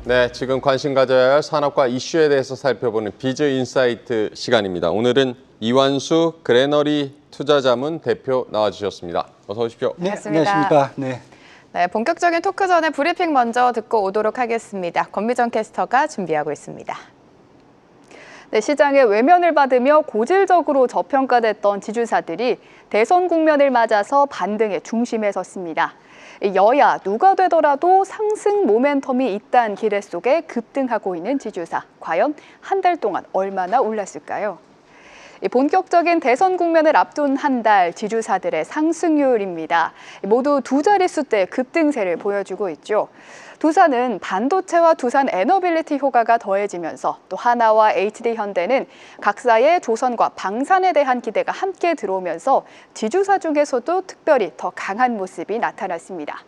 네, 지금 관심 가져야 할 산업과 이슈에 대해서 살펴보는 비즈 인사이트 시간입니다. 오늘은 이완수 그레너리 투자자문 대표 나와주셨습니다. 어서 오십시오. 네, 반갑습니다. 안녕하십니까. 네. 네, 본격적인 토크 전에 브리핑 먼저 듣고 오도록 하겠습니다. 권미정 캐스터가 준비하고 있습니다. 네, 시장의 외면을 받으며 고질적으로 저평가됐던 지주사들이 대선 국면을 맞아서 반등의 중심에 섰습니다. 여야 누가 되더라도 상승 모멘텀이 있다는 기대 속에 급등하고 있는 지주사. 과연 한 달 동안 얼마나 올랐을까요? 본격적인 대선 국면을 앞둔 한 달 지주사들의 상승률입니다. 모두 두 자릿수대 급등세를 보여주고 있죠. 두산은 반도체와 두산 에너빌리티 효과가 더해지면서 또 하나와 HD현대는 각사의 조선과 방산에 대한 기대가 함께 들어오면서 지주사 중에서도 특별히 더 강한 모습이 나타났습니다.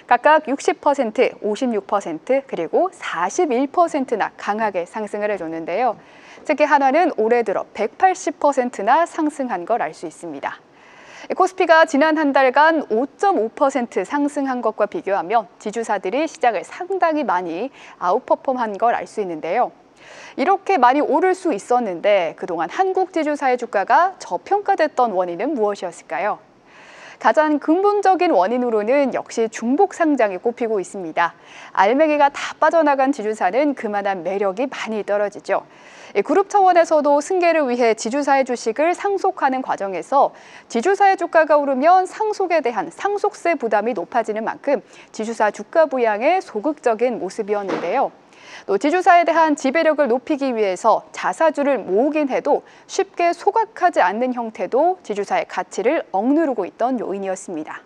각각 60%, 56% 그리고 41%나 강하게 상승을 해줬는데요. 특히 한화는 올해 들어 180%나 상승한 걸 알 수 있습니다. 코스피가 지난 한 달간 5.5% 상승한 것과 비교하면 지주사들이 시장을 상당히 많이 아웃퍼폼한 걸 알 수 있는데요. 이렇게 많이 오를 수 있었는데 그동안 한국 지주사의 주가가 저평가됐던 원인은 무엇이었을까요? 가장 근본적인 원인으로는 역시 중복 상장이 꼽히고 있습니다. 알맹이가 다 빠져나간 지주사는 그만한 매력이 많이 떨어지죠. 그룹 차원에서도 승계를 위해 지주사의 주식을 상속하는 과정에서 지주사의 주가가 오르면 상속에 대한 상속세 부담이 높아지는 만큼 지주사 주가 부양의 소극적인 모습이었는데요. 또 지주사에 대한 지배력을 높이기 위해서 자사주를 모으긴 해도 쉽게 소각하지 않는 형태도 지주사의 가치를 억누르고 있던 요인이었습니다.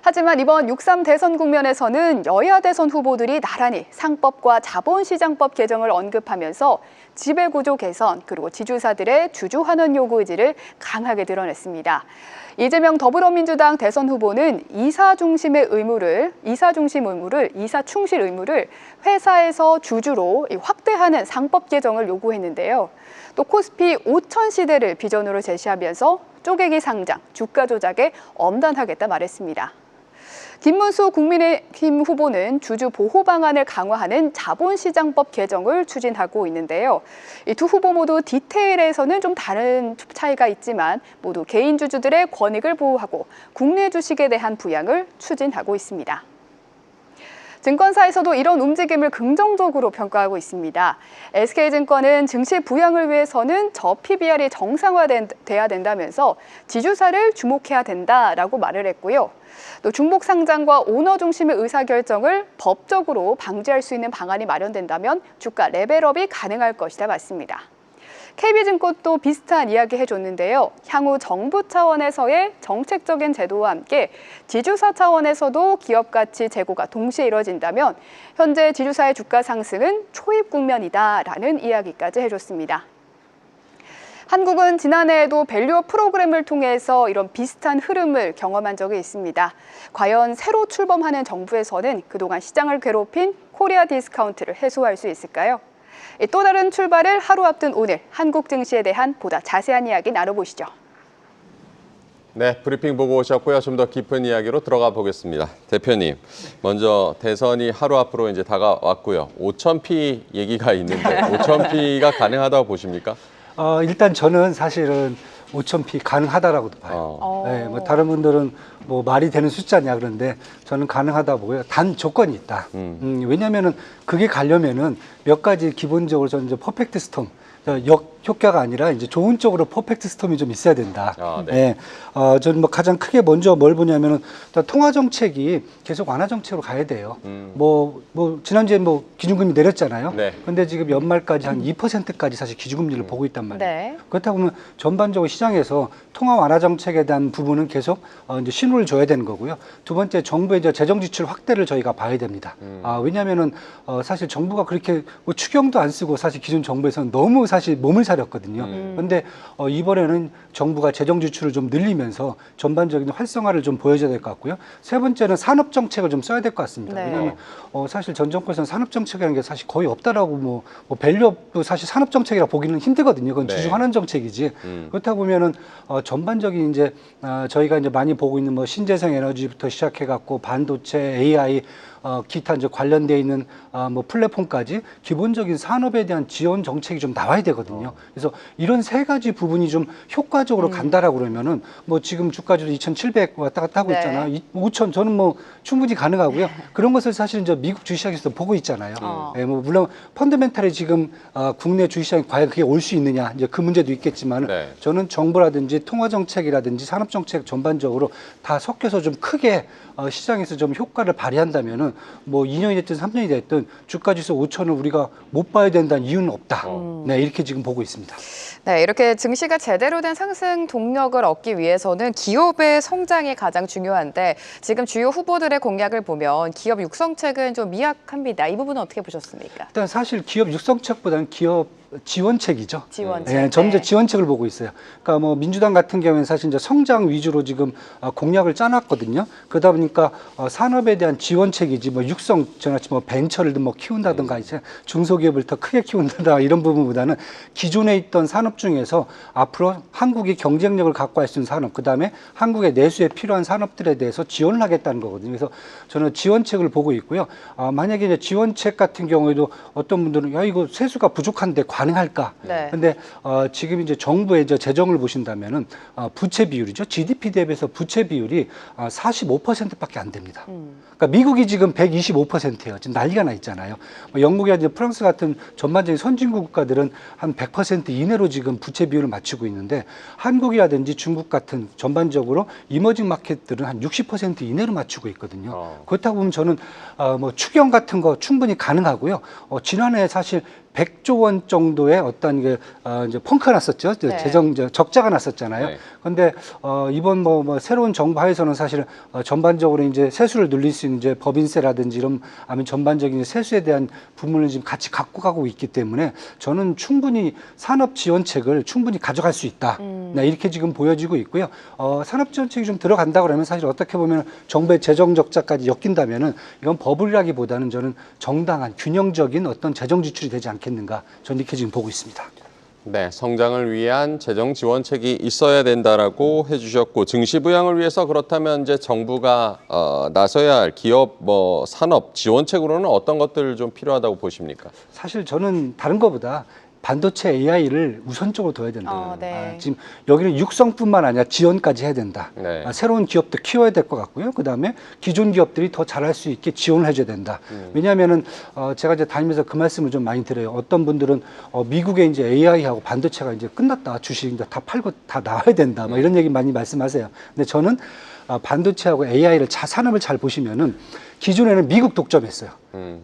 하지만 이번 6.3 대선 국면에서는 여야 대선 후보들이 나란히 상법과 자본시장법 개정을 언급하면서 지배구조 개선 그리고 지주사들의 주주환원 요구 의지를 강하게 드러냈습니다. 이재명 더불어민주당 대선 후보는 이사 충실 의무를 회사에서 주주로 확대하는 상법 개정을 요구했는데요. 또 코스피 5천 시대를 비전으로 제시하면서 쪼개기 상장, 주가 조작에 엄단하겠다 말했습니다. 김문수 국민의힘 후보는 주주 보호 방안을 강화하는 자본시장법 개정을 추진하고 있는데요. 이 두 후보 모두 디테일에서는 좀 다른 차이가 있지만 모두 개인 주주들의 권익을 보호하고 국내 주식에 대한 부양을 추진하고 있습니다. 증권사에서도 이런 움직임을 긍정적으로 평가하고 있습니다. SK증권은 증시 부양을 위해서는 저 PBR이 정상화돼야 된다면서 지주사를 주목해야 된다라고 말을 했고요. 또 중복 상장과 오너 중심의 의사결정을 법적으로 방지할 수 있는 방안이 마련된다면 주가 레벨업이 가능할 것이다 맞습니다. KB증권도 비슷한 이야기 해줬는데요. 향후 정부 차원에서의 정책적인 제도와 함께 지주사 차원에서도 기업 가치 제고가 동시에 이뤄진다면 현재 지주사의 주가 상승은 초입 국면이다라는 이야기까지 해줬습니다. 한국은 지난해에도 밸류업 프로그램을 통해서 이런 비슷한 흐름을 경험한 적이 있습니다. 과연 새로 출범하는 정부에서는 그동안 시장을 괴롭힌 코리아 디스카운트를 해소할 수 있을까요? 또 다른 출발을 하루 앞둔 오늘 한국 증시에 대한 보다 자세한 이야기 나눠보시죠. 네, 브리핑 보고 오셨고요. 좀 더 깊은 이야기로 들어가 보겠습니다. 대표님, 먼저 대선이 하루 앞으로 이제 다가왔고요. 5,000피 얘기가 있는데 5,000피가 가능하다고 보십니까? 일단 저는 사실은 5,000피 가능하다라고도 봐요. 네, 뭐 다른 분들은 뭐 말이 되는 숫자냐 그런데 저는 가능하다 보고요. 단 조건이 있다. 왜냐하면은 그게 가려면은 몇 가지 기본적으로 저는 이제 퍼펙트 스톰, 역효과가 아니라 이제 좋은 쪽으로 퍼펙트 스톰이 좀 있어야 된다. 네. 저는 뭐 가장 크게 먼저 뭘 보냐면은 통화 정책이 계속 완화 정책으로 가야 돼요. 뭐 지난주에 뭐 기준금리 내렸잖아요. 네. 근데 지금 연말까지 한 2%까지 사실 기준금리를 보고 있단 말이에요. 네. 그렇다 보면 전반적으로 시장에서 통화 완화 정책에 대한 부분은 계속 이제 신호를 줘야 되는 거고요. 두 번째, 정부의 이제 재정 지출 확대를 저희가 봐야 됩니다. 왜냐하면은 사실 정부가 그렇게 뭐 추경도 안 쓰고 사실 기존 정부에서는 너무 사실 몸을 차렸거든요. 그런데 이번에는 정부가 재정 지출을 좀 늘리면서 전반적인 활성화를 좀 보여줘야 될 것 같고요. 세 번째는 산업 정책을 좀 써야 될 것 같습니다. 네. 왜냐하면 사실 전 정권에서는 산업 정책이라는 게 사실 거의 없다라고 뭐 밸류업도 사실 산업 정책이라 보기는 힘들거든요. 그건 네. 주주환원 정책이지. 그렇다 보면은 전반적인 이제 저희가 이제 많이 보고 있는 뭐 신재생 에너지부터 시작해갖고 반도체, AI 기타 이제 관련돼 있는 뭐 플랫폼까지 기본적인 산업에 대한 지원 정책이 좀 나와야 되거든요. 그래서 이런 세 가지 부분이 좀 효과적으로 간다라고 그러면은 뭐 지금 주가지도 2,700 왔다 갔다 하고 네. 있잖아요. 5,000 저는 뭐 충분히 가능하고요. 그런 것을 사실 이제 미국 주식시장에서 보고 있잖아요. 예, 뭐 물론 펀더멘탈이 지금 국내 주식시장에 과연 그게 올 수 있느냐 이제 그 문제도 있겠지만 네. 저는 정부라든지 통화 정책이라든지 산업 정책 전반적으로 다 섞여서 좀 크게 시장에서 좀 효과를 발휘한다면은 뭐 2년이 됐든 3년이 됐든 주가지수 5천을 우리가 못 봐야 된다는 이유는 없다. 네, 이렇게 지금 보고 있습니다. 네, 이렇게 증시가 제대로 된 상승 동력을 얻기 위해서는 기업의 성장이 가장 중요한데 지금 주요 후보들의 공약을 보면 기업 육성책은 좀 미약합니다. 이 부분은 어떻게 보셨습니까? 일단 사실 기업 육성책보다는 기업 지원책이죠. 지원책. 예, 저는 이제 네. 지원책을 보고 있어요. 그러니까 뭐 민주당 같은 경우에는 사실 이제 성장 위주로 지금 공약을 짜놨거든요. 그러다 보니까 산업에 대한 지원책이지 뭐 육성, 저같이 뭐 벤처를 뭐 키운다든가 이제 중소기업을 더 크게 키운다든가 이런 부분보다는 기존에 있던 산업 중에서 앞으로 한국이 경쟁력을 갖고 할 수 있는 산업, 그다음에 한국의 내수에 필요한 산업들에 대해서 지원을 하겠다는 거거든요. 그래서 저는 지원책을 보고 있고요. 만약에 이제 지원책 같은 경우에도 어떤 분들은 야 이거 세수가 부족한데 가능할까? 네. 근데 지금 이제 정부의 저 재정을 보신다면은 부채 비율이죠. GDP 대비해서 부채 비율이 45%밖에 안 됩니다. 그러니까 미국이 지금 125%예요. 지금 난리가 나 있잖아요. 뭐 영국이나 프랑스 같은 전반적인 선진국 국가들은 한 100% 이내로 지금 부채 비율을 맞추고 있는데 한국이라든지 중국 같은 전반적으로 이머징 마켓들은 한 60% 이내로 맞추고 있거든요. 그렇다고 보면 저는 뭐 추경 같은 거 충분히 가능하고요. 지난해 사실 100조 원 정도의 어떤 게 이제 펑크가 났었죠. 네. 재정 적자가 났었잖아요. 네. 그런데 이번 뭐 새로운 정부 하에서는 사실 전반적으로 이제 세수를 늘릴 수 있는 이제 법인세라든지 이런 아니면 전반적인 세수에 대한 부분을 지금 같이 갖고 가고 있기 때문에 저는 충분히 산업 지원책을 충분히 가져갈 수 있다. 네, 이렇게 지금 보여지고 있고요. 산업 지원책이 좀 들어간다 그러면 사실 어떻게 보면 정부의 재정 적자까지 엮인다면은 이건 버블이라기보다는 저는 정당한 균형적인 어떤 재정 지출이 되지 않겠는가 저는 이렇게 지금 보고 있습니다. 네, 성장을 위한 재정 지원책이 있어야 된다라고 해주셨고 증시 부양을 위해서 그렇다면 이제 정부가 나서야 할 기업 뭐 산업 지원책으로는 어떤 것들 좀 필요하다고 보십니까? 사실 저는 다른 것보다 반도체 AI를 우선적으로 둬야 된다. 네. 지금 여기는 육성뿐만 아니라 지원까지 해야 된다. 네. 새로운 기업도 키워야 될 것 같고요. 그다음에 기존 기업들이 더 잘할 수 있게 지원을 해줘야 된다. 왜냐하면은 제가 이제 다니면서 그 말씀을 좀 많이 드려요. 어떤 분들은 미국의 이제 AI하고 반도체가 이제 끝났다. 주식 이제 다 팔고 다 나와야 된다. 막 이런 얘기 많이 말씀하세요. 근데 저는 반도체하고 AI를 산업을 잘 보시면은 기존에는 미국 독점했어요.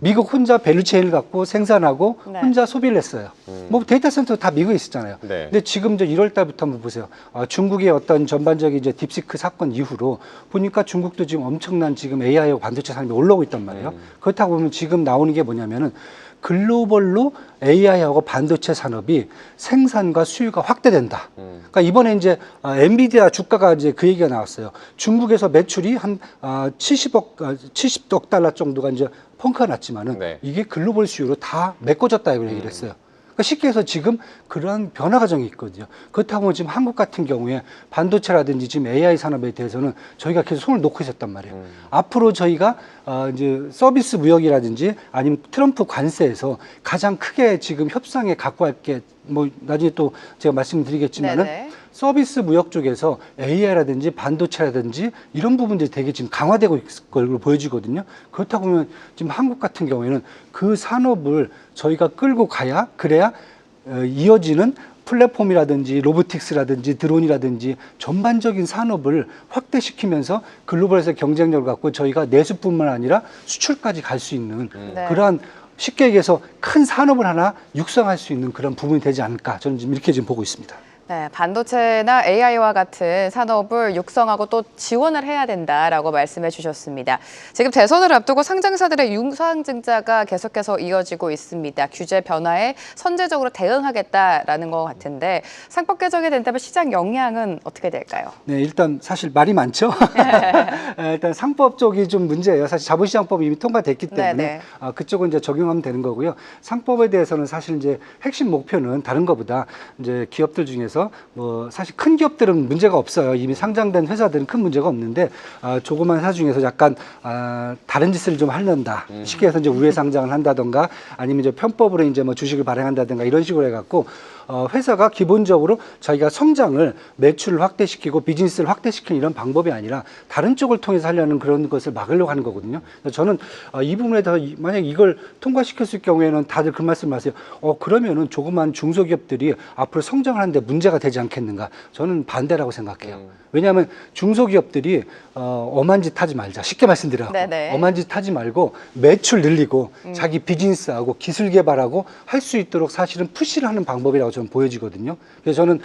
미국 혼자 밸류체인을 갖고 생산하고 네. 혼자 소비를 했어요. 뭐 데이터 센터 다 미국에 있었잖아요. 네. 근데 지금 이제 1월 달부터 한번 보세요. 중국의 어떤 전반적인 이제 딥시크 사건 이후로 보니까 중국도 지금 엄청난 지금 AI하고 반도체 산업이 올라오고 있단 말이에요. 그렇다고 보면 지금 나오는 게 뭐냐면은 글로벌로 AI하고 반도체 산업이 생산과 수요가 확대된다. 그러니까 이번에 이제 엔비디아 주가가 이제 그 얘기가 나왔어요. 중국에서 매출이 한 70억 달러 정도가 이제 펑크가 났지만은 네. 이게 글로벌 수요로 다 메꿔졌다 이걸 얘기를 했어요. 그러니까 쉽게 해서 지금 그러한 변화 과정이 있거든요. 그렇다고 지금 한국 같은 경우에 반도체라든지 지금 AI 산업에 대해서는 저희가 계속 손을 놓고 있었단 말이에요. 앞으로 저희가 이제 서비스 무역이라든지 아니면 트럼프 관세에서 가장 크게 지금 협상에 갖고 갈 게 뭐 나중에 또 제가 말씀드리겠지만은 네네. 서비스 무역 쪽에서 AI라든지 반도체라든지 이런 부분들이 되게 지금 강화되고 있을 걸로 보여지거든요. 그렇다고 보면 지금 한국 같은 경우에는 그 산업을 저희가 끌고 가야 그래야 이어지는 플랫폼이라든지 로보틱스라든지 드론이라든지 전반적인 산업을 확대시키면서 글로벌에서 경쟁력을 갖고 저희가 내수뿐만 아니라 수출까지 갈 수 있는 네. 그러한 쉽게 얘기해서 큰 산업을 하나 육성할 수 있는 그런 부분이 되지 않을까 저는 지금 이렇게 지금 보고 있습니다. 네, 반도체나 AI와 같은 산업을 육성하고 또 지원을 해야 된다라고 말씀해 주셨습니다. 지금 대선을 앞두고 상장사들의 유상증자가 계속해서 이어지고 있습니다. 규제 변화에 선제적으로 대응하겠다라는 것 같은데 상법 개정이 된다면 시장 영향은 어떻게 될까요? 네, 일단 사실 말이 많죠. 일단 상법 쪽이 좀 문제예요. 사실 자본시장법이 이미 통과됐기 때문에 네네. 그쪽은 이제 적용하면 되는 거고요. 상법에 대해서는 사실 이제 핵심 목표는 다른 것보다 이제 기업들 중에서 뭐 사실 큰 기업들은 문제가 없어요. 이미 상장된 회사들은 큰 문제가 없는데 조그만 회사 중에서 약간 다른 짓을 좀 하려다. 쉽게 해서 이제 우회 상장을 한다던가 아니면 이제 편법으로 이제 뭐 주식을 발행한다든가 이런 식으로 해갖고 회사가 기본적으로 자기가 성장을 매출을 확대시키고 비즈니스를 확대시키는 이런 방법이 아니라 다른 쪽을 통해서 하려는 그런 것을 막으려고 하는 거거든요. 그래서 저는 이 부분에 대해서 만약 이걸 통과시켰을 경우에는 다들 그 말씀을 하세요. 그러면은 조그만 중소기업들이 앞으로 성장을 하는데 문제가 되지 않겠는가? 저는 반대라고 생각해요. 왜냐하면 중소기업들이 엄한 짓 하지 말자. 쉽게 말씀드려요. 네네. 엄한 짓 하지 말고 매출 늘리고 자기 비즈니스하고 기술 개발하고 할 수 있도록 사실은 푸시를 하는 방법이라고 저는 보여지거든요. 그래서 저는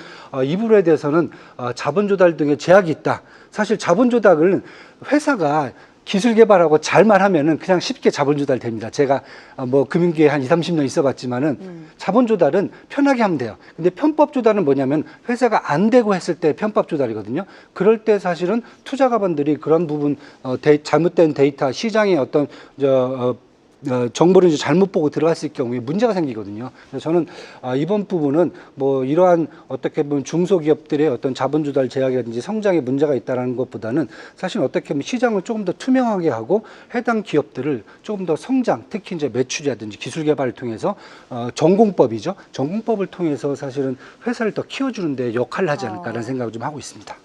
이 부분에 대해서는 자본 조달 등의 제약이 있다. 사실 자본 조달은 회사가 기술 개발하고 잘만 하면은 그냥 쉽게 자본 조달 됩니다. 제가 뭐 금융계에 한 20, 30년 있어 봤지만은 자본 조달은 편하게 하면 돼요. 근데 편법 조달은 뭐냐면 회사가 안 되고 했을 때 편법 조달이거든요. 그럴 때 사실은 투자가분들이 그런 부분 잘못된 데이터 시장의 어떤 정보를 이제 잘못 보고 들어갔을 경우에 문제가 생기거든요. 그래서 저는 이번 부분은 뭐 이러한 어떻게 보면 중소기업들의 어떤 자본 조달 제약이라든지 성장에 문제가 있다는 것보다는 사실 어떻게 보면 시장을 조금 더 투명하게 하고 해당 기업들을 조금 더 성장, 특히 이제 매출이라든지 기술 개발을 통해서 전공법이죠. 전공법을 통해서 사실은 회사를 더 키워주는 데 역할을 하지 않을까라는 생각을 좀 하고 있습니다.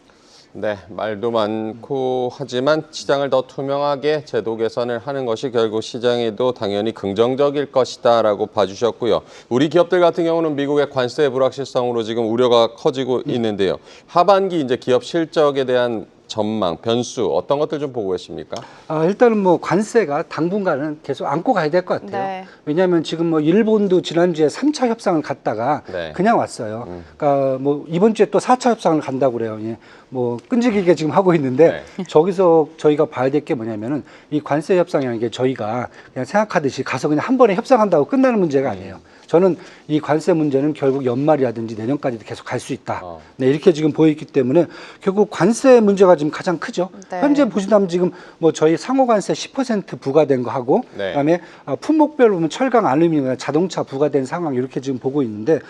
네, 말도 많고 하지만 시장을 더 투명하게 제도 개선을 하는 것이 결국 시장에도 당연히 긍정적일 것이다라고 봐주셨고요. 우리 기업들 같은 경우는 미국의 관세 불확실성으로 지금 우려가 커지고 있는데요. 하반기 이제 기업 실적에 대한 전망, 변수 어떤 것들 좀 보고 계십니까? 일단은 뭐 관세가 당분간은 계속 안고 가야 될 것 같아요. 네. 왜냐하면 지금 뭐 일본도 지난주에 3차 협상을 갔다가 네. 그냥 왔어요. 그러니까 뭐 이번 주에 또 4차 협상을 간다고 그래요. 예. 뭐 끈질기게 지금 하고 있는데 저기서 저희가 봐야 될 게 뭐냐면은 이 관세 협상이라는 게 저희가 그냥 생각하듯이 가서 그냥 한 번에 협상한다고 끝나는 문제가 아니에요. 저는 이 관세 문제는 결국 연말이라든지 내년까지도 계속 갈 수 있다. 네, 이렇게 지금 보이기 때문에 결국 관세 문제가 지금 가장 크죠. 네. 현재 보시다면 지금 뭐 저희 상호관세 10% 부과된 거 하고 네. 그다음에 품목별로 보면 철강, 알루미늄, 자동차 부과된 상황 이렇게 지금 보고 있는데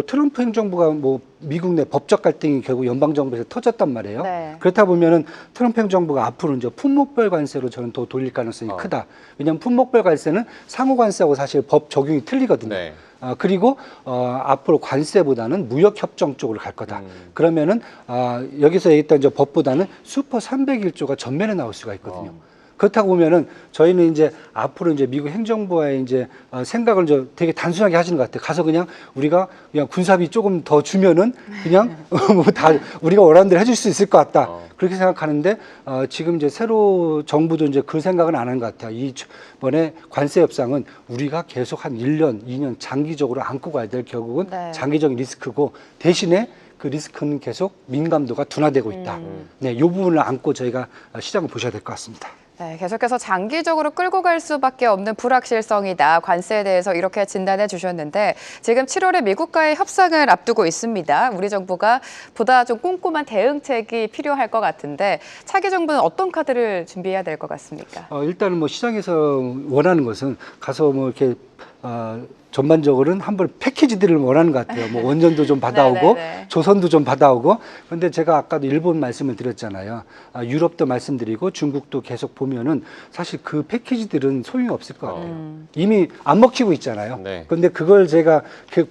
트럼프 행정부가 뭐 미국 내 법적 갈등이 결국 연방정부에서 터졌단 말이에요. 네. 그렇다 보면은 트럼프 행정부가 앞으로 이제 품목별 관세로 저는 더 돌릴 가능성이 크다. 왜냐하면 품목별 관세는 상호관세하고 사실 법 적용이 틀리거든요. 네. 그리고 앞으로 관세보다는 무역협정 쪽으로 갈 거다. 그러면은 여기서 얘기했던 이제 법보다는 슈퍼 301조가 전면에 나올 수가 있거든요. 그렇다고 보면은 저희는 이제 앞으로 이제 미국 행정부와의 이제 생각을 이제 되게 단순하게 하시는 것 같아요. 가서 그냥 우리가 그냥 군사비 조금 더 주면은 그냥 뭐 다 우리가 원하는 대로 해줄 수 있을 것 같다. 그렇게 생각하는데 지금 이제 새로 정부도 이제 그 생각은 안 하는 것 같아요. 이번에 관세 협상은 우리가 계속 한 1년, 2년 장기적으로 안고 가야 될 결국은 네. 장기적인 리스크고 대신에 그 리스크는 계속 민감도가 둔화되고 있다. 네, 이 부분을 안고 저희가 시장을 보셔야 될 것 같습니다. 네, 계속해서 장기적으로 끌고 갈 수밖에 없는 불확실성이다. 관세에 대해서 이렇게 진단해 주셨는데 지금 7월에 미국과의 협상을 앞두고 있습니다. 우리 정부가 보다 좀 꼼꼼한 대응책이 필요할 것 같은데 차기 정부는 어떤 카드를 준비해야 될 것 같습니까? 일단은 뭐 시장에서 원하는 것은 가서 뭐 이렇게 전반적으로는 한번 패키지들을 원하는 것 같아요. 뭐 원전도 좀 받아오고 네네네. 조선도 좀 받아오고. 그런데 제가 아까도 일본 말씀을 드렸잖아요. 유럽도 말씀드리고 중국도 계속 보면은 사실 그 패키지들은 소용이 없을 것 같아요. 이미 안 먹히고 있잖아요. 네. 그런데 그걸 제가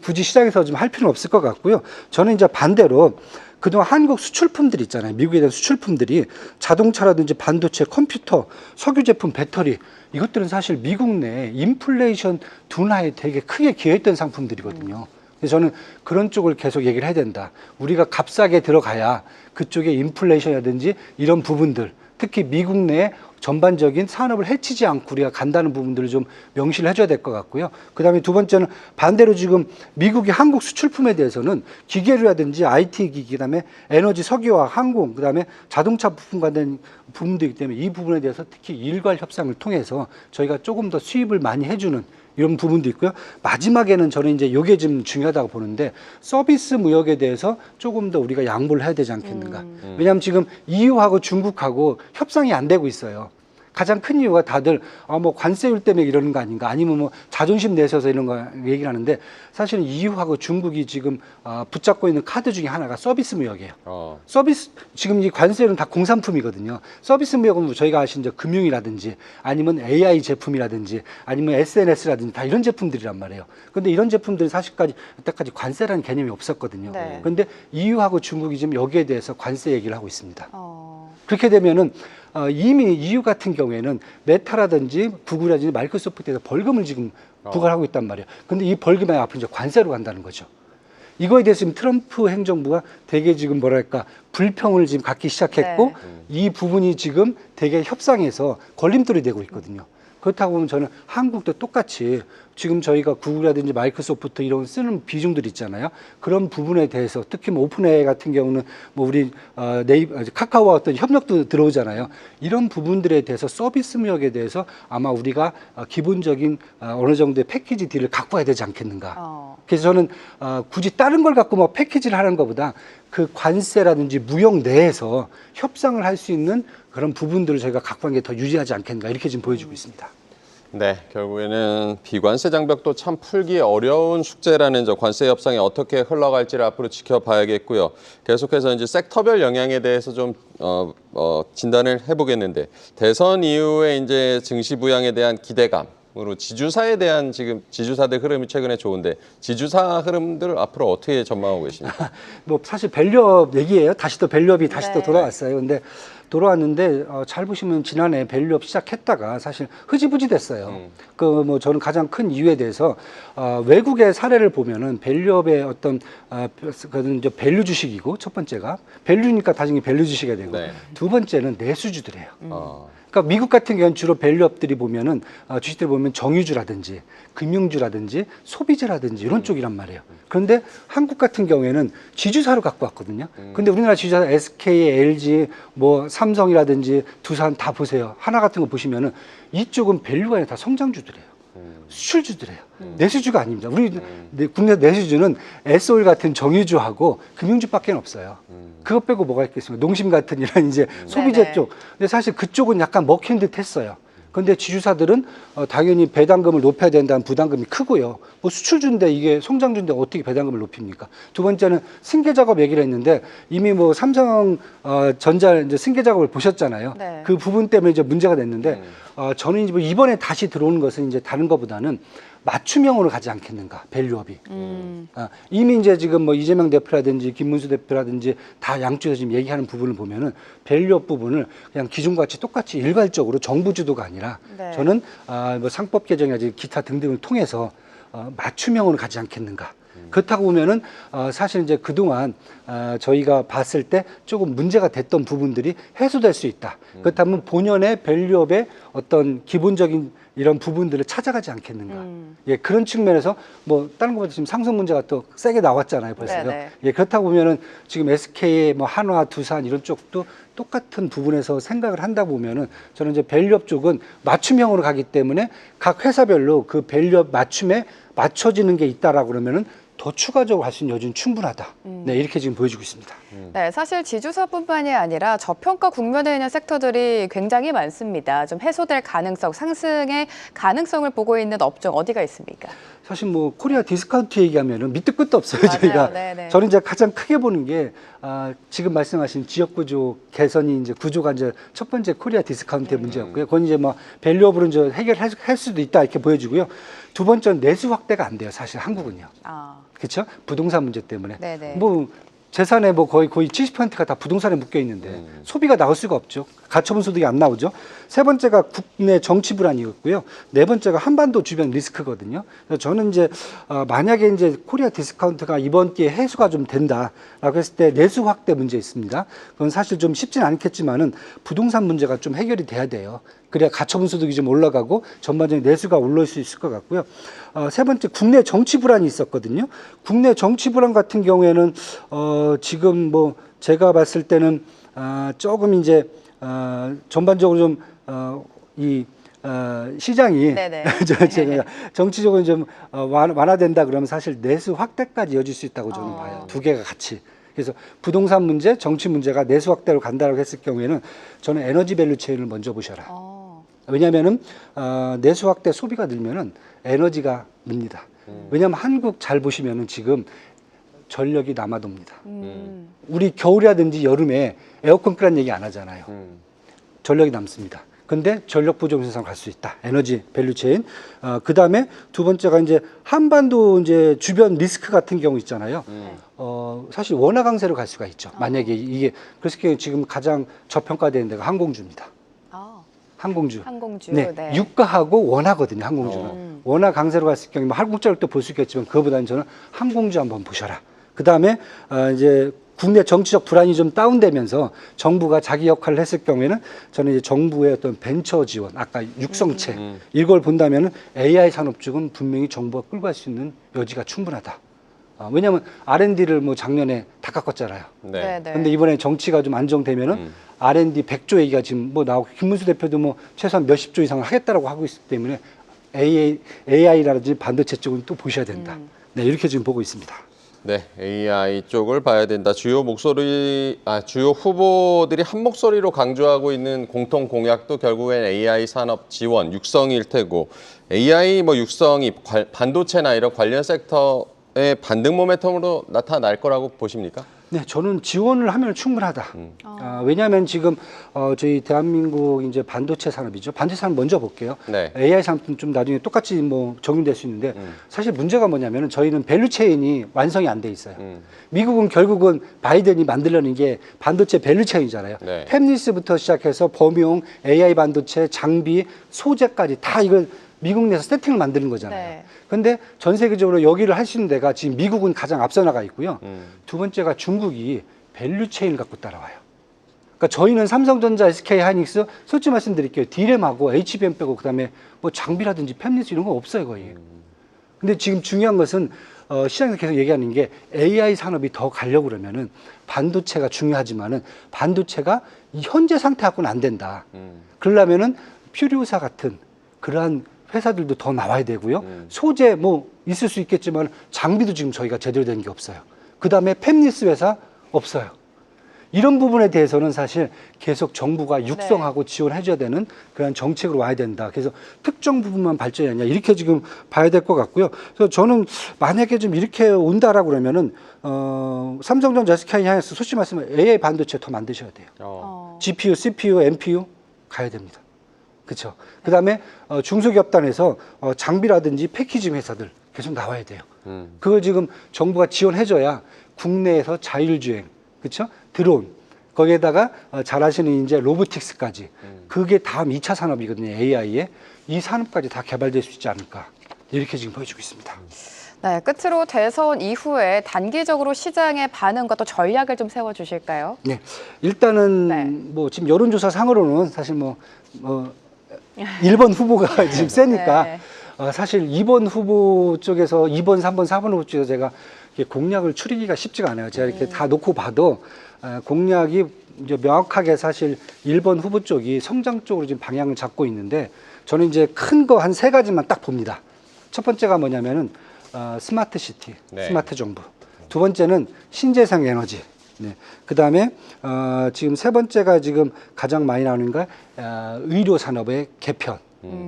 굳이 시장에서 좀 할 필요는 없을 것 같고요. 저는 이제 반대로 그동안 한국 수출품들 있잖아요. 미국에 대한 수출품들이 자동차라든지 반도체, 컴퓨터, 석유 제품, 배터리 이것들은 사실 미국 내 인플레이션 둔화에 되게 크게 기여했던 상품들이거든요. 그래서 저는 그런 쪽을 계속 얘기를 해야 된다. 우리가 값싸게 들어가야 그쪽에 인플레이션이라든지 이런 부분들 특히 미국 내 전반적인 산업을 해치지 않고 우리가 간다는 부분들을 좀 명시를 해줘야 될 것 같고요. 그다음에 두 번째는 반대로 지금 미국이 한국 수출품에 대해서는 기계류라든지 IT 기기, 그다음에 에너지, 석유화학, 항공, 그다음에 자동차 부품 관련 부분들이기 때문에 이 부분에 대해서 특히 일괄 협상을 통해서 저희가 조금 더 수입을 많이 해주는 이런 부분도 있고요. 마지막에는 저는 이제 이게 좀 중요하다고 보는데 서비스 무역에 대해서 조금 더 우리가 양보를 해야 되지 않겠는가. 왜냐하면 지금 EU하고 중국하고 협상이 안 되고 있어요. 가장 큰 이유가 다들 뭐 관세율 때문에 이러는 거 아닌가, 아니면 뭐 자존심 내셔서 이런 거 얘기를 하는데, 사실은 EU하고 중국이 지금 붙잡고 있는 카드 중에 하나가 서비스 무역이에요. 서비스, 지금 이 관세율은 다 공산품이거든요. 서비스 무역은 뭐 저희가 아시는 이제 금융이라든지 아니면 AI 제품이라든지 아니면 SNS라든지 다 이런 제품들이란 말이에요. 근데 이런 제품들이 사실까지 여태까지 관세라는 개념이 없었거든요. 네. 근데 EU하고 중국이 지금 여기에 대해서 관세 얘기를 하고 있습니다. 그렇게 되면은 이미 EU 같은 경우에는 메타라든지 구글이라든지 마이크로소프트에서 벌금을 지금 부과하고 있단 말이에요. 근데 이 벌금이 앞으로 이제 관세로 간다는 거죠. 이거에 대해서 지금 트럼프 행정부가 되게 지금 뭐랄까 불평을 지금 갖기 시작했고, 네. 이 부분이 지금 되게 협상에서 걸림돌이 되고 있거든요. 그렇다고 보면 저는 한국도 똑같이 지금 저희가 구글이라든지 마이크로소프트 이런 쓰는 비중들 있잖아요. 그런 부분에 대해서 특히 뭐 오픈 AI 같은 경우는 뭐 우리 카카오와 어떤 협력도 들어오잖아요. 이런 부분들에 대해서 서비스 무역에 대해서 아마 우리가 기본적인 어느 정도의 패키지 딜을 갖고 와야 되지 않겠는가. 그래서 저는 굳이 다른 걸 갖고 뭐 패키지를 하는 것보다 그 관세라든지 무역 내에서 협상을 할 수 있는 그런 부분들을 저희가 갖고 가는 게 더 유리하지 않겠는가, 이렇게 지금 보여주고 있습니다. 네, 결국에는 비관세 장벽도 참 풀기 어려운 숙제라는 저 관세 협상이 어떻게 흘러갈지를 앞으로 지켜봐야겠고요. 계속해서 이제 섹터별 영향에 대해서 좀 진단을 해보겠는데, 대선 이후에 이제 증시 부양에 대한 기대감으로 지주사에 대한 지금 지주사들 흐름이 최근에 좋은데, 지주사 흐름들 앞으로 어떻게 전망하고 계십니까? 뭐 사실 밸류업 얘기예요. 다시 또 밸류업이 다시 또 네. 돌아왔어요. 근데 돌아왔는데 잘 보시면 지난해 밸류업 시작했다가 사실 흐지부지 됐어요. 그 뭐 저는 가장 큰 이유에 대해서 외국의 사례를 보면은 밸류업의 어떤 그건 이제 밸류 주식이고, 첫 번째가 밸류니까 나중에 밸류 주식이 되고, 네. 두 번째는 내수주들이에요. 그러니까 미국 같은 경우는 주로 밸류업들이 보면은 주식들 보면 정유주라든지 금융주라든지 소비재라든지 이런 쪽이란 말이에요. 그런데 한국 같은 경우에는 지주사로 갖고 왔거든요. 근데 우리나라 지주사 SK, LG, 뭐 삼성이라든지 두산 다 보세요. 하나 같은 거 보시면은 이쪽은 밸류가 아니라 다 성장주들이에요. 수출주들이에요. 내수주가 아닙니다. 우리 국내 내수주는 S올 같은 정유주하고 금융주밖에 없어요. 그것 빼고 뭐가 있겠습니까? 농심 같은 이런 이제 소비재 네네. 쪽. 근데 사실 그쪽은 약간 먹힌 듯 했어요. 근데 지주사들은 당연히 배당금을 높여야 된다는 부담금이 크고요. 뭐 수출주인데 이게 성장주인데 어떻게 배당금을 높입니까? 두 번째는 승계 작업 얘기를 했는데, 이미 뭐 삼성 전자 이제 승계 작업을 보셨잖아요. 네. 그 부분 때문에 이제 문제가 됐는데, 저는 이제 이번에 다시 들어오는 것은 이제 다른 것보다는 맞춤형으로 가지 않겠는가, 밸류업이. 이미 이제 지금 뭐 이재명 대표라든지 김문수 대표라든지 다 양쪽에서 지금 얘기하는 부분을 보면은 밸류업 부분을 그냥 기존같이 똑같이 일괄적으로 정부 주도가 아니라, 네. 저는 뭐 상법 개정이라든지 기타 등등을 통해서 맞춤형으로 가지 않겠는가. 그렇다고 보면은 사실 이제 그동안 저희가 봤을 때 조금 문제가 됐던 부분들이 해소될 수 있다. 그렇다면 본연의 밸류업의 어떤 기본적인 이런 부분들을 찾아가지 않겠는가. 예, 그런 측면에서 뭐 다른 것보다 지금 상승 문제가 또 세게 나왔잖아요, 벌써요. 네네. 예, 그렇다고 보면은 지금 SK, 뭐 한화, 두산 이런 쪽도 똑같은 부분에서 생각을 한다 보면은, 저는 이제 밸류업 쪽은 맞춤형으로 가기 때문에 각 회사별로 그 밸류업 맞춤에 맞춰지는 게 있다라고 그러면은 더 추가적으로 할 수 있는 여지는 충분하다. 네, 이렇게 지금 보여주고 있습니다. 네, 사실 지주사뿐만이 아니라 저평가 국면에 있는 섹터들이 굉장히 많습니다. 좀 해소될 가능성, 상승의 가능성을 보고 있는 업종 어디가 있습니까? 사실 뭐 코리아 디스카운트 얘기하면은 밑도 끝도 없어요. 맞아요. 저희가. 네네. 저는 이제 가장 크게 보는 게 지금 말씀하신 지역 구조 개선이 이제 구조가 이제 첫 번째 코리아 디스카운트의 문제였고요. 그건 이제 뭐 밸류업으로 이제 해결할 수도 있다 이렇게 보여지고요. 두 번째는 내수 확대가 안 돼요. 사실 한국은요. 그렇죠? 부동산 문제 때문에. 네네. 뭐 재산의 뭐 거의 70%가 다 부동산에 묶여 있는데 소비가 나올 수가 없죠. 가처분 소득이 안 나오죠. 세 번째가 국내 정치 불안이었고요. 네 번째가 한반도 주변 리스크거든요. 그래서 저는 이제 만약에 이제 코리아 디스카운트가 이번 기회에 해소가 좀 된다라고 했을 때 내수 확대 문제 있습니다. 그건 사실 좀 쉽진 않겠지만은 부동산 문제가 좀 해결이 돼야 돼요. 그래야 가처분 소득이 좀 올라가고 전반적인 내수가 올라올 수 있을 것 같고요. 세 번째, 국내 정치 불안이 있었거든요. 국내 정치 불안 같은 경우에는 지금 뭐 제가 봤을 때는 조금 이제 전반적으로 좀 시장이 네네. 제가 정치적으로 좀 완화된다 그러면 사실 내수 확대까지 이어질 수 있다고 저는 봐요. 두 개가 같이. 그래서 부동산 문제, 정치 문제가 내수 확대로 간다고 했을 경우에는 저는 에너지 밸류 체인을 먼저 보셔라. 왜냐하면은 내수 확대 소비가 늘면은 에너지가 늡니다. 왜냐하면 한국 잘 보시면은 지금 전력이 남아돕니다. 우리 겨울이라든지 여름에 에어컨 끄라는 얘기 안 하잖아요. 전력이 남습니다. 근데 전력 부족 현상 갈 수 있다. 에너지 밸류 체인. 그 다음에 두 번째가 이제 한반도 이제 주변 리스크 같은 경우 있잖아요. 사실 원화 강세로 갈 수가 있죠. 만약에 이게 그래서 지금 가장 저평가되는 데가 항공주입니다. 항공주. 네. 네. 유가하고 원화거든요. 항공주는. 원화 강세로 갔을 경우에 뭐 한국자력도 볼 수 있겠지만 그거보다는 저는 항공주 한번 보셔라. 그 다음에 이제 국내 정치적 불안이 좀 다운되면서 정부가 자기 역할을 했을 경우에는 저는 이제 정부의 어떤 벤처 지원, 아까 육성체 이걸 본다면은 AI 산업 쪽은 분명히 정부가 끌고 갈 수 있는 여지가 충분하다. 왜냐하면 R&D를 뭐 작년에 다 깎았잖아요. 네. 근데 이번에 정치가 좀 안정되면은 R&D 100조 얘기가 지금 뭐 나오고 김문수 대표도 뭐 최소한 몇십 조 이상을 하겠다라고 하고 있기 때문에 AI라든지 반도체 쪽은 또 보셔야 된다. 네, 이렇게 지금 보고 있습니다. 네, AI 쪽을 봐야 된다. 주요 후보들이 한 목소리로 강조하고 있는 공통 공약도 결국엔 AI 산업 지원, 육성일 테고 AI 뭐 육성이 반도체나 이런 관련 섹터의 반등 모멘텀으로 나타날 거라고 보십니까? 네, 저는 지원을 하면 충분하다. 왜냐하면 지금 저희 대한민국 이제 반도체 산업이죠. 반도체 산업 먼저 볼게요. 네. AI 산업은 좀 나중에 똑같이 뭐 적용될 수 있는데 사실 문제가 뭐냐면은 저희는 밸류 체인이 완성이 안 돼 있어요. 미국은 결국은 바이든이 만들려는 게 반도체 밸류 체인이잖아요. 네. 팹리스부터 시작해서 범용, AI 반도체, 장비, 소재까지 다 이걸 미국 내에서 세팅을 만드는 거잖아요. 네. 근데 전 세계적으로 여기를 할 수 있는 데가 지금 미국은 가장 앞서 나가 있고요. 두 번째가 중국이 밸류 체인을 갖고 따라와요. 그러니까 저희는 삼성전자, SK 하이닉스 솔직히 말씀드릴게요. D램하고 HBM 빼고 그다음에 뭐 장비라든지 팹리스 이런 거 없어요, 거의. 근데 지금 중요한 것은 시장에서 계속 얘기하는 게 AI 산업이 더 가려고 그러면은 반도체가 중요하지만은 반도체가 이 현재 상태 갖고는 안 된다. 그러려면은 퓨리오사 같은 그러한 회사들도 더 나와야 되고요. 소재 뭐 있을 수 있겠지만 장비도 지금 저희가 제대로 된 게 없어요. 그 다음에 팹리스 회사 없어요. 이런 부분에 대해서는 사실 계속 정부가 육성하고 지원해줘야 되는 그런 정책으로 와야 된다. 그래서 특정 부분만 발전이 아니냐 이렇게 지금 봐야 될 것 같고요. 그래서 저는 만약에 좀 이렇게 온다라고 그러면은 삼성전자, SK 하이닉스 솔직히 말씀하면 AI 반도체 더 만드셔야 돼요. GPU, CPU, NPU 가야 됩니다. 그렇죠. 그다음에 중소기업단에서 장비라든지 패키징 회사들 계속 나와야 돼요. 그걸 지금 정부가 지원해줘야 국내에서 자율주행, 그렇죠? 드론 거기에다가 잘하시는 이제 로보틱스까지 그게 다음 2차 산업이거든요. AI에 이 산업까지 다 개발될 수 있지 않을까 이렇게 지금 보여주고 있습니다. 네, 끝으로 대선 이후에 단기적으로 시장의 반응과 또 전략을 좀 세워주실까요? 네, 일단은 네. 뭐 지금 여론조사 상으로는 사실 뭐 1번 후보가 지금 세니까 네. 사실 2번 후보 쪽에서 2번, 3번, 4번 후보 쪽에서 제가 이렇게 공약을 추리기가 쉽지가 않아요. 제가 이렇게 다 놓고 봐도 공약이 이제 명확하게 사실 1번 후보 쪽이 성장 쪽으로 지금 방향을 잡고 있는데 저는 이제 큰 거 한 3가지만 딱 봅니다. 첫 번째가 뭐냐면은 스마트 시티, 네. 스마트 정부. 두 번째는 신재생 에너지. 네. 그 다음에 지금 세 번째가 지금 가장 많이 나오는 게 의료 산업의 개편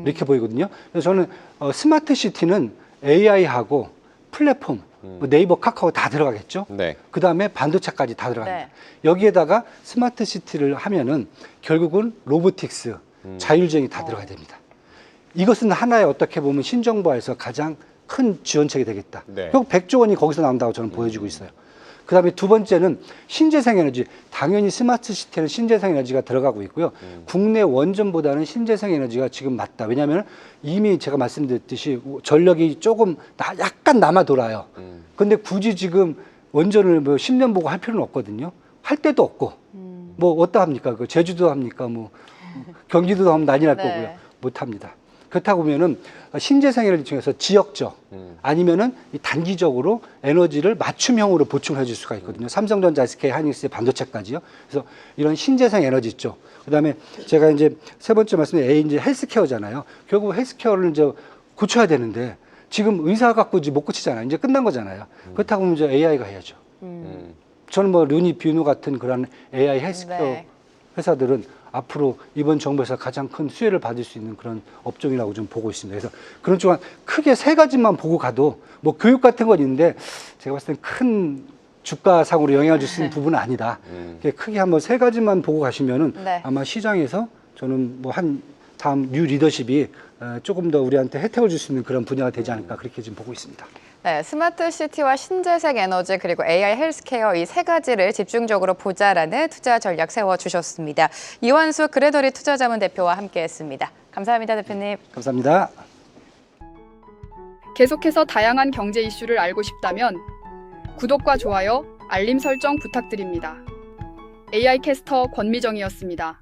이렇게 보이거든요. 그래서 저는 스마트 시티는 AI하고 플랫폼, 뭐 네이버, 카카오 다 들어가겠죠. 네. 그 다음에 반도체까지 다 들어갑니다. 네. 여기에다가 스마트 시티를 하면은 결국은 로보틱스, 자율주행이 다 들어가야 됩니다. 이것은 하나의 어떻게 보면 신정부에서 가장 큰 지원책이 되겠다. 네. 결국 100조 원이 거기서 나온다고 저는 보여지고 있어요. 그다음에 두 번째는 신재생 에너지. 당연히 스마트 시티에는 신재생 에너지가 들어가고 있고요. 국내 원전보다는 신재생 에너지가 지금 맞다. 왜냐하면 이미 제가 말씀드렸듯이 전력이 조금 약간 남아 돌아요. 근데 굳이 지금 원전을 뭐 10년 보고 할 필요는 없거든요. 할 데도 없고. 뭐 어디다 합니까? 그 제주도 합니까? 뭐 경기도 하면 난리 날 네. 거고요. 못 합니다. 그렇다고 보면은 신재생 에너지 중에서 지역적 아니면은 이 단기적으로 에너지를 맞춤형으로 보충해 줄 수가 있거든요. 삼성전자, SK 하이닉스의 반도체까지요. 그래서 이런 신재생 에너지 쪽. 그다음에 제가 이제 세 번째 말씀에 A 이제 헬스케어잖아요. 결국 헬스케어를 이제 고쳐야 되는데 지금 의사 갖고 이제 못 고치잖아요. 이제 끝난 거잖아요. 그렇다고 보면 이제 AI가 해야죠. 저는 뭐 루니 뷰누 같은 그런 AI 헬스케어 네. 회사들은 앞으로 이번 정부에서 가장 큰 수혜를 받을 수 있는 그런 업종이라고 좀 보고 있습니다. 그래서 그런 쪽은 크게 세 가지만 보고 가도 뭐 교육 같은 건 있는데 제가 봤을 땐 큰 주가상으로 영향을 줄 수 있는 부분은 아니다. 크게 한번 세 가지만 보고 가시면은 네. 아마 시장에서 저는 뭐 다음 뉴 리더십이 조금 더 우리한테 혜택을 줄 수 있는 그런 분야가 되지 않을까 그렇게 지금 보고 있습니다. 네, 스마트 시티와 신재생 에너지 그리고 AI 헬스케어 이 세 가지를 집중적으로 보자라는 투자 전략 세워주셨습니다. 이완수 그레더리 투자자문 대표와 함께했습니다. 감사합니다, 대표님. 감사합니다. 계속해서 다양한 경제 이슈를 알고 싶다면 구독과 좋아요, 알림 설정 부탁드립니다. AI 캐스터 권미정이었습니다.